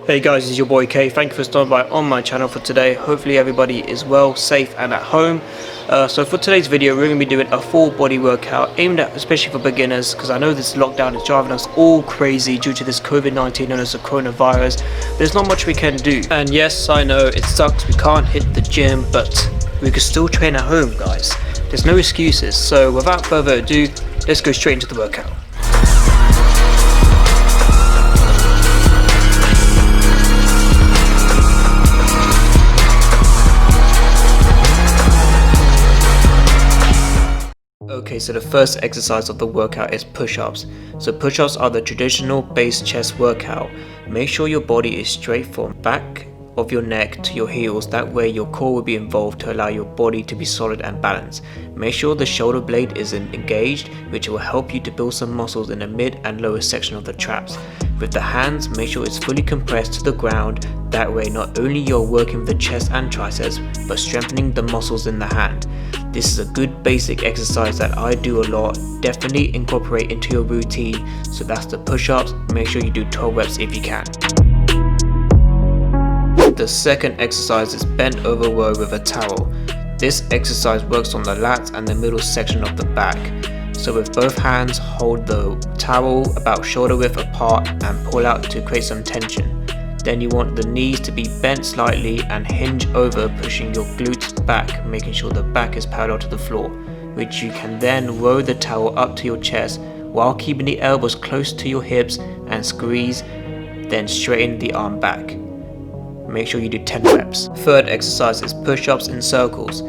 Hey guys, this is your boy K. Thank you for stopping by on my channel for today. Hopefully everybody is well, safe and at home. So for today's video, we're going to be doing a full body workout aimed at especially for beginners, because I know this lockdown is driving us all crazy due to this COVID-19 known as the coronavirus. There's not much we can do. And yes, I know it sucks, we can't hit the gym, but we can still train at home, guys. There's no excuses. So without further ado, let's go straight into the workout. Okay, so the first exercise of the workout is push-ups. So push-ups are the traditional base chest workout. Make sure your body is straight from back of your neck to your heels, that way your core will be involved to allow your body to be solid and balanced. Make sure the shoulder blade is engaged, which will help you to build some muscles in the mid and lower section of the traps. With the hands, make sure it's fully compressed to the ground, that way not only you're working with the chest and triceps, but strengthening the muscles in the hand. This is a good basic exercise that I do a lot. Definitely incorporate into your routine. So that's the push-ups. Make sure you do 12 reps if you can. The second exercise is bent over row with a towel. This exercise works on the lats and the middle section of the back. So with both hands, hold the towel about shoulder width apart and pull out to create some tension. Then you want the knees to be bent slightly and hinge over, pushing your glutes back, making sure the back is parallel to the floor, which you can then row the towel up to your chest while keeping the elbows close to your hips and squeeze, then straighten the arm back. Make sure you do 10 reps. Third exercise is push-ups in circles.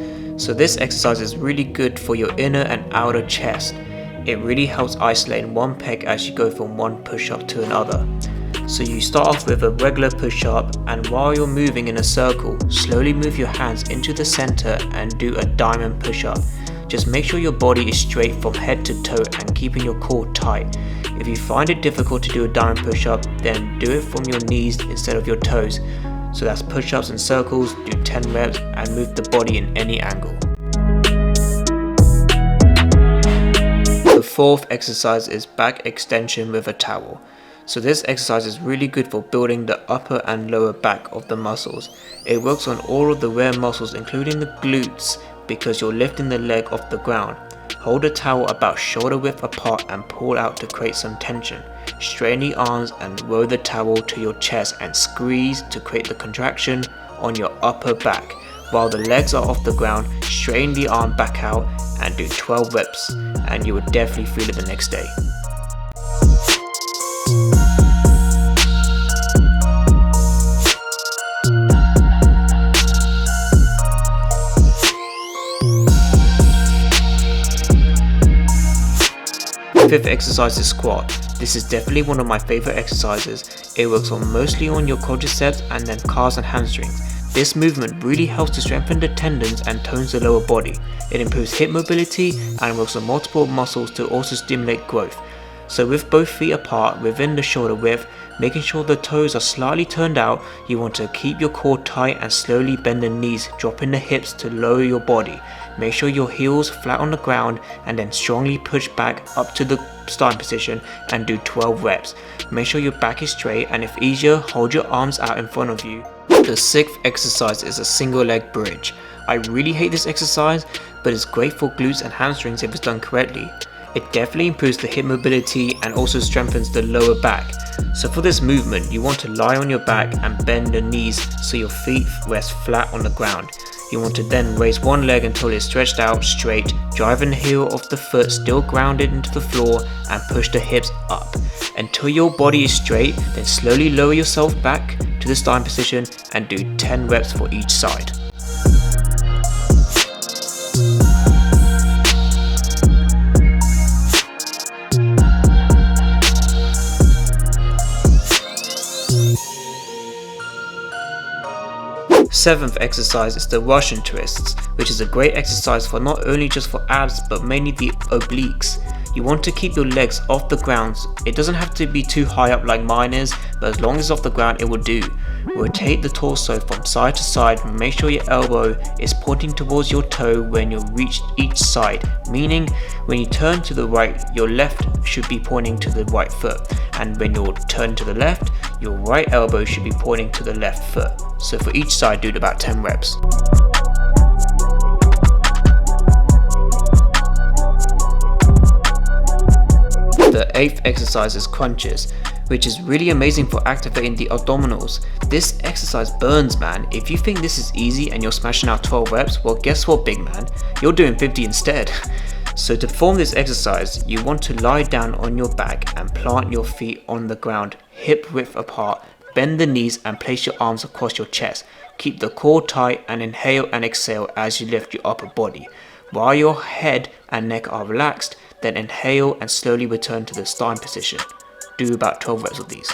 So this exercise is really good for your inner and outer chest. It really helps isolate one pec as you go from one push-up to another. So you start off with a regular push-up, and while you're moving in a circle, slowly move your hands into the center and do a diamond push-up. Just make sure your body is straight from head to toe and keeping your core tight. If you find it difficult to do a diamond push-up, then do it from your knees instead of your toes. So that's push-ups in circles, do 10 reps and move the body in any angle. The fourth exercise is back extension with a towel. So this exercise is really good for building the upper and lower back of the muscles. It works on all of the rare muscles including the glutes, because you're lifting the leg off the ground. Hold the towel about shoulder width apart and pull out to create some tension. Straighten the arms and row the towel to your chest and squeeze to create the contraction on your upper back. While the legs are off the ground, straighten the arm back out and do 12 reps, and you will definitely feel it the next day. Fifth exercise is squat. This is definitely one of my favorite exercises. It works mostly on your quadriceps and then calves and hamstrings. This movement really helps to strengthen the tendons and tones the lower body. It improves hip mobility and works on multiple muscles to also stimulate growth. So with both feet apart within the shoulder width, making sure the toes are slightly turned out, you want to keep your core tight and slowly bend the knees, dropping the hips to lower your body. Make sure your heels flat on the ground and then strongly push back up to the starting position and do 12 reps. Make sure your back is straight, and if easier, hold your arms out in front of you. The sixth exercise is a single leg bridge. I really hate this exercise, but it's great for glutes and hamstrings if it's done correctly. It definitely improves the hip mobility and also strengthens the lower back. So for this movement, you want to lie on your back and bend the knees so your feet rest flat on the ground. You want to then raise one leg until it's stretched out straight, driving the heel of the foot still grounded into the floor, and push the hips up. Until your body is straight, then slowly lower yourself back to the starting position and do 10 reps for each side. Seventh exercise is the Russian twists, which is a great exercise for not only just for abs but mainly the obliques. You want to keep your legs off the ground. It doesn't have to be too high up like mine is, but as long as it's off the ground it will do. Rotate the torso from side to side and make sure your elbow is pointing towards your toe when you reach each side, meaning when you turn to the right, your left should be pointing to the right foot, and when you turn to the left, your right elbow should be pointing to the left foot. So for each side, do about 10 reps. The 8th exercise is crunches, which is really amazing for activating the abdominals. This exercise burns, man. If you think this is easy and you're smashing out 12 reps, well guess what, big man, you're doing 50 instead. So to perform this exercise, you want to lie down on your back and plant your feet on the ground, hip width apart, bend the knees and place your arms across your chest. Keep the core tight and inhale and exhale as you lift your upper body. While your head and neck are relaxed, then inhale and slowly return to the starting position. Do about 12 reps of these.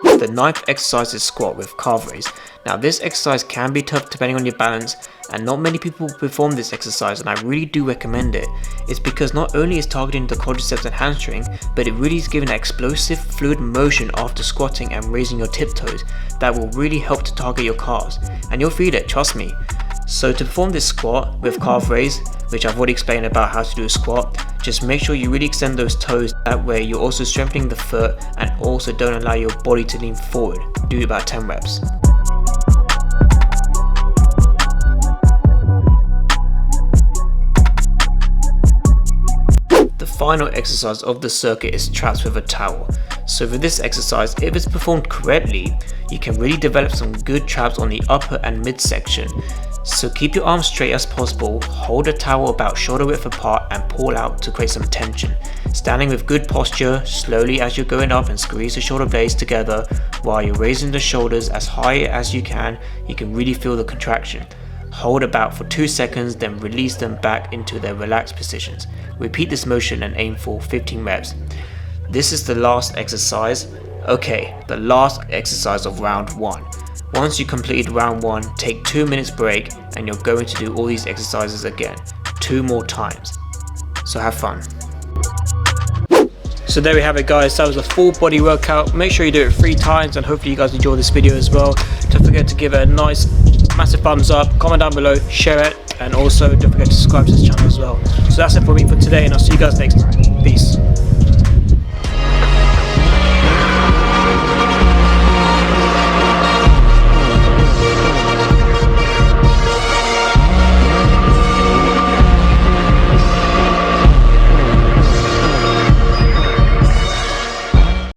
The 9th exercise is squat with calf raise. Now this exercise can be tough depending on your balance, and not many people perform this exercise, and I really do recommend it. It's because not only is targeting the quadriceps and hamstring, but it really is giving an explosive fluid motion after squatting and raising your tiptoes that will really help to target your calves, and you'll feel it, trust me. So to perform this squat with calf raise, which I've already explained about how to do a squat, just make sure you really extend those toes. That way you're also strengthening the foot and also don't allow your body to lean forward. Do about 10 reps. The final exercise of the circuit is traps with a towel. So for this exercise, if it's performed correctly, you can really develop some good traps on the upper and midsection. So keep your arms straight as possible, hold a towel about shoulder width apart and pull out to create some tension. Standing with good posture, slowly as you're going up and squeeze the shoulder blades together while you're raising the shoulders as high as you can really feel the contraction. Hold about for 2 seconds, then release them back into their relaxed positions. Repeat this motion and aim for 15 reps. This is the last exercise. Okay, the last exercise of round 1. Once you completed round 1, take 2 minutes break and you're going to do all these exercises again, 2 more times. So have fun. So there we have it, guys. That was a full body workout. Make sure you do it 3 times, and hopefully you guys enjoy this video as well. Don't forget to give it a nice massive thumbs up, comment down below, share it, and also don't forget to subscribe to this channel as well. So that's it for me for today, and I'll see you guys next time. Peace.